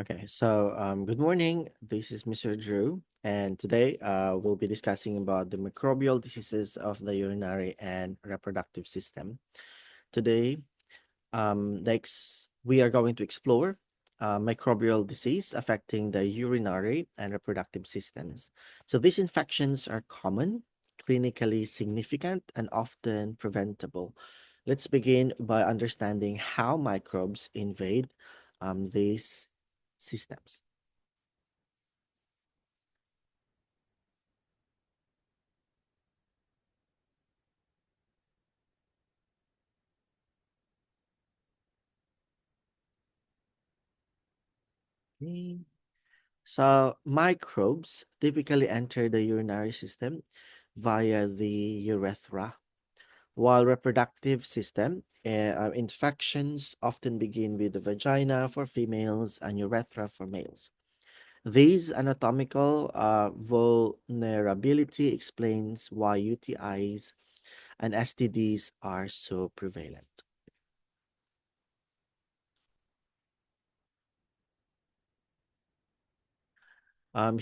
Okay, so good morning. This is Mr. Drew, and today we'll be discussing about the microbial diseases of the urinary and reproductive system. Today, we are going to explore microbial disease affecting the urinary and reproductive systems. So these infections are common, clinically significant, and often preventable. Let's begin by understanding how microbes invade these systems. Okay. So microbes typically enter the urinary system via the urethra, while reproductive system infections often begin with the vagina for females and urethra for males. These anatomical vulnerability explains why UTIs and STDs are so prevalent.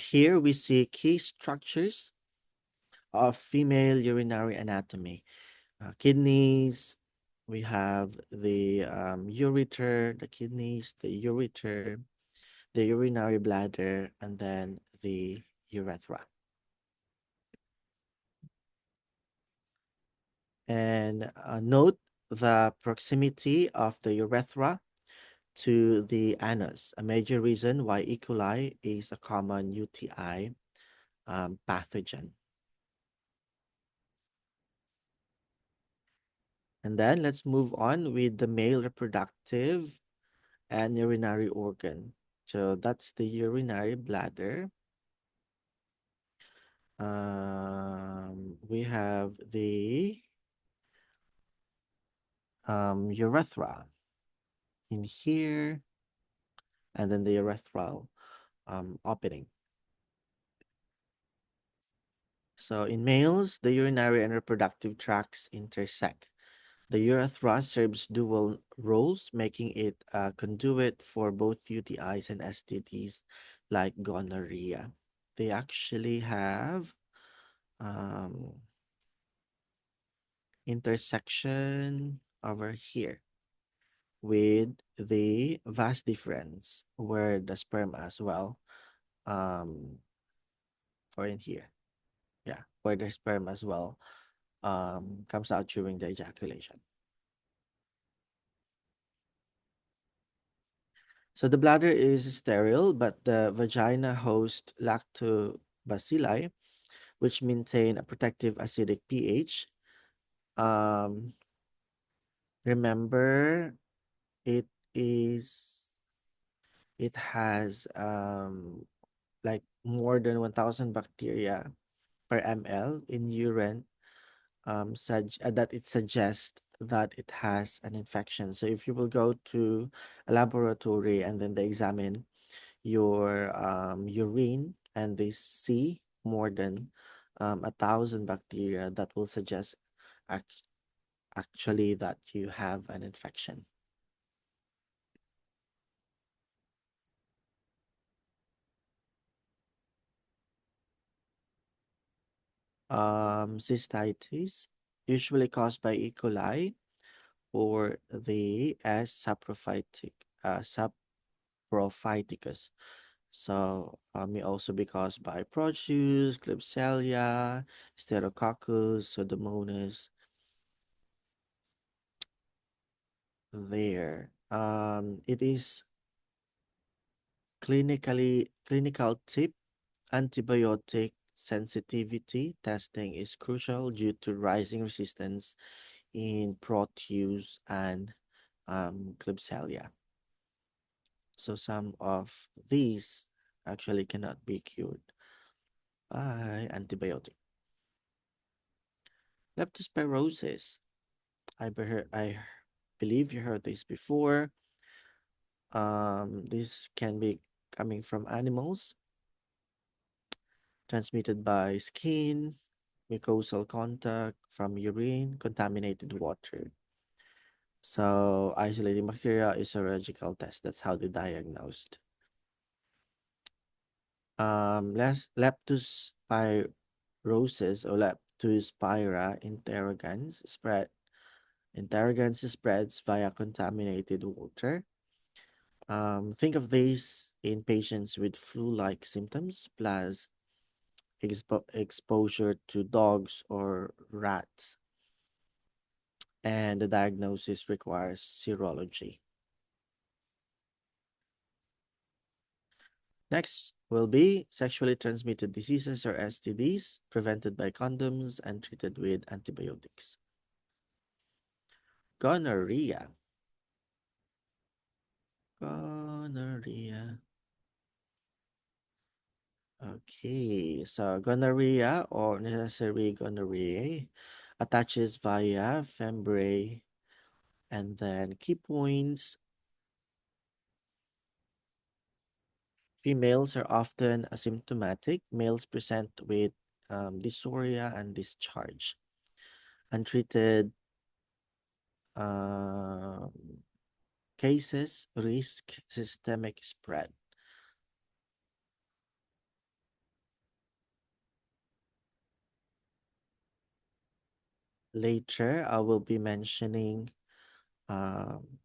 Here we see key structures of female urinary anatomy. Kidneys, we have the ureter, the kidneys, the ureter, the urinary bladder, and then the urethra. And note the proximity of the urethra to the anus, a major reason why E. coli is a common UTI pathogen. And then let's move on with the male reproductive and urinary organ. So that's the urinary bladder. We have the urethra in here, and then the urethral opening. So in males, the urinary and reproductive tracts intersect. The urethra serves dual roles, making it a conduit for both UTIs and STDs like gonorrhea. They actually have um, intersection over here with the vas deferens, where the sperm as well, um, or in here, yeah, where the sperm as well comes out during the ejaculation. So the bladder is sterile, but the vagina hosts lactobacilli, which maintain a protective acidic pH. Um, Remember, it is it has like more than 1,000 bacteria per ml in urine that it suggests that it has an infection. So if you will go to a laboratory and then they examine your urine and they see more than 1,000 bacteria, that will suggest act- actually that you have an infection. Cystitis, usually caused by E. coli or the S. saprophyticus. So may also be caused by produce, Klebsiella, Staphylococcus, Pseudomonas. There. It is clinical tip. Antibiotic sensitivity testing is crucial due to rising resistance in Proteus and Klebsiella. So some of these actually cannot be cured by antibiotic. Leptospirosis. I believe you heard this before. This can be coming from animals, transmitted by skin, mucosal contact, from urine, contaminated water. So isolating bacteria is a surgical test. That's how they diagnosed. Leptospirosis or Leptospira interrogans spreads via contaminated water. Think of these in patients with flu-like symptoms plus exposure to dogs or rats, and the diagnosis requires serology. Next will be sexually transmitted diseases or STDs prevented by condoms and treated with antibiotics. Gonorrhea. Gonorrhea. Okay, so gonorrhea or necessary gonorrhea attaches via membrane, and then key points. Females are often asymptomatic. Males present with dysuria and discharge. Untreated um, cases risk systemic spread. Later, I will be mentioning um,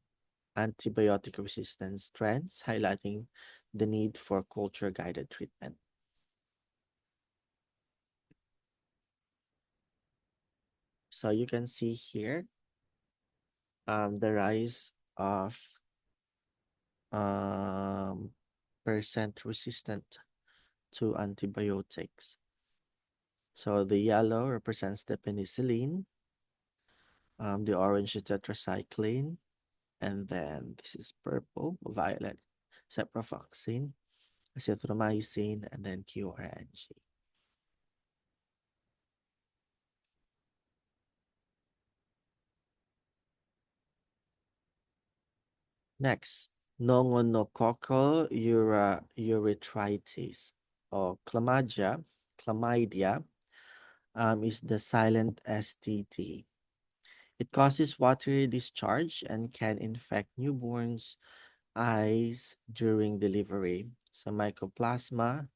antibiotic resistance trends, highlighting the need for culture guided treatment. So you can see here the rise of um, percent resistant to antibiotics. So the yellow represents the penicillin, the orange is tetracycline, and then this is purple, violet, ceprofaxine, azithromycin, and then QRNG. Next, pneumococcal urethritis or chlamydia is the silent STD. It causes watery discharge and can infect newborns' eyes during delivery. So mycoplasma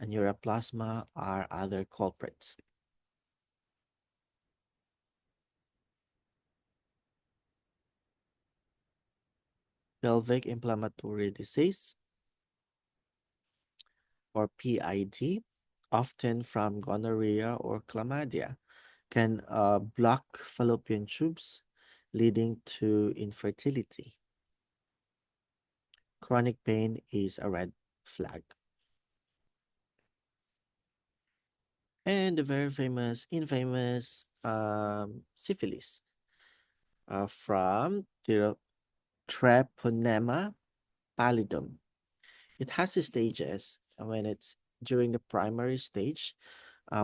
and uroplasma are other culprits. Pelvic inflammatory disease or PID, often from gonorrhea or chlamydia, can block fallopian tubes, leading to infertility. Chronic pain is a red flag. And the very infamous syphilis from the Treponema pallidum. It has the stages. When it's during the primary stage,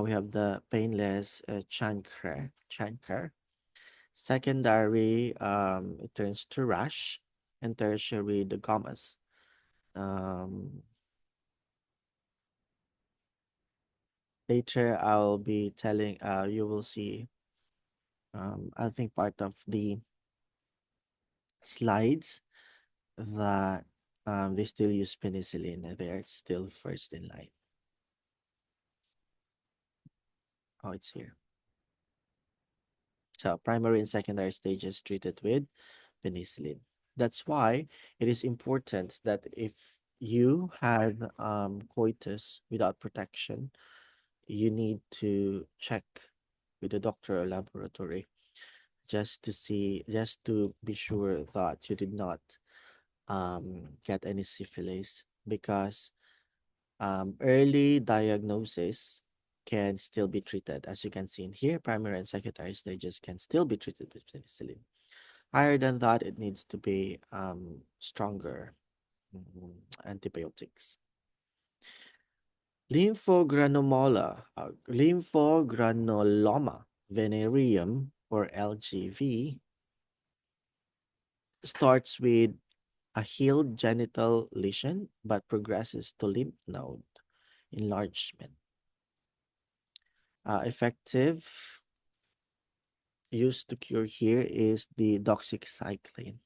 we have the painless chancre. Secondary, it turns to rash, and tertiary, the gummas. Um, Later, I'll be telling. You will see. I think part of the slides that they still use penicillin. They're still first in line. Oh, it's here. So primary and secondary stages treated with penicillin. That's why it is important that if you had coitus without protection, you need to check with the doctor or laboratory just to be sure that you did not get any syphilis, because early diagnosis can still be treated. As you can see in here, primary and secondary stages can still be treated with penicillin. Higher than that, it needs to be stronger antibiotics. Lymphogranuloma venereum or LGV starts with a healed genital lesion but progresses to lymph node enlargement. Effective used to cure here is the doxycycline.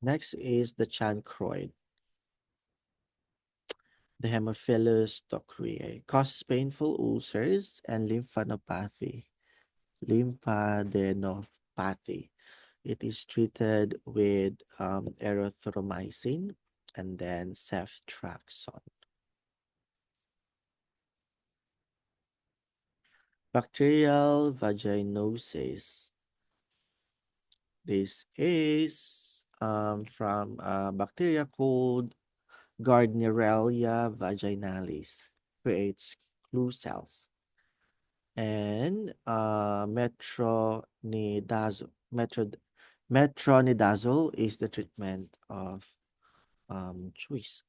Next is the chancroid, the Haemophilus ducreae. Causes painful ulcers and lymphadenopathy. It is treated with erythromycin and then ceftriaxone. Bacterial vaginosis. This is from a bacteria called Gardnerella vaginalis. Creates glue cells. And metronidazole is the treatment of choice.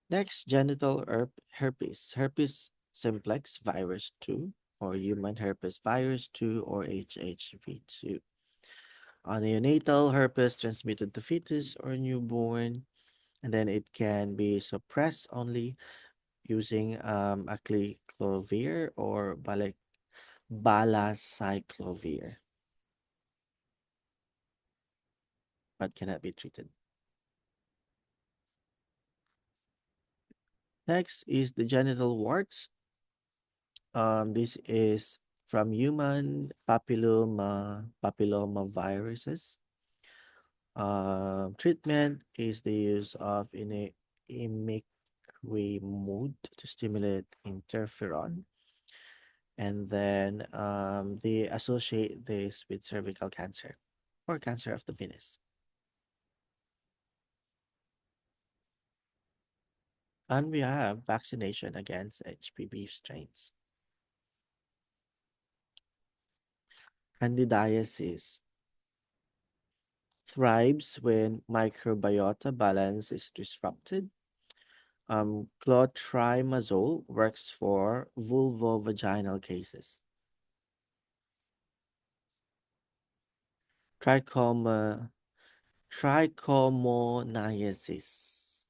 Next, genital herpes. Herpes simplex virus 2 or human herpes virus 2 or HHV2. Neonatal herpes transmitted to fetus or newborn, and then it can be suppressed only using acliclovir or balacyclovir, but cannot be treated. Next is the genital warts. This is from human papilloma viruses. Treatment is the use of imiquimod to stimulate interferon, and then they associate this with cervical cancer or cancer of the penis. And we have vaccination against HPV strains. Candidiasis thrives when microbiota balance is disrupted. Clotrimazole works for vulvovaginal cases. Trichoma, trichomoniasis.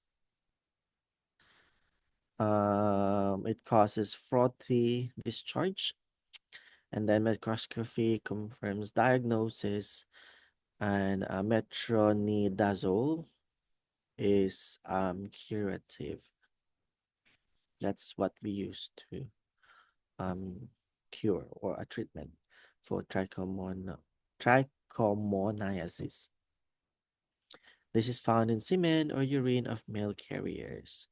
It causes frothy discharge, and then microscopy confirms diagnosis, and metronidazole is curative. That's what we use to um, cure or a treatment for trichomoniasis. This is found in semen or urine of male carriers.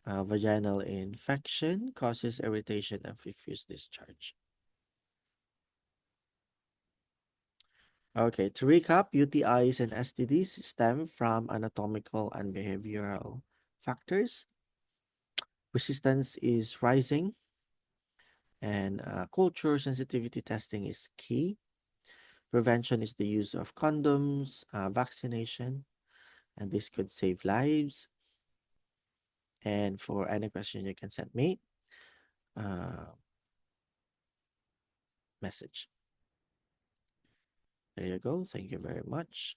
Vaginal infection causes irritation and diffuse discharge. Okay, to recap, UTIs and STDs stem from anatomical and behavioral factors. Resistance is rising, and culture sensitivity testing is key. Prevention is the use of condoms, vaccination, and this could save lives. And for any question, you can send me a message. There you go. Thank you very much.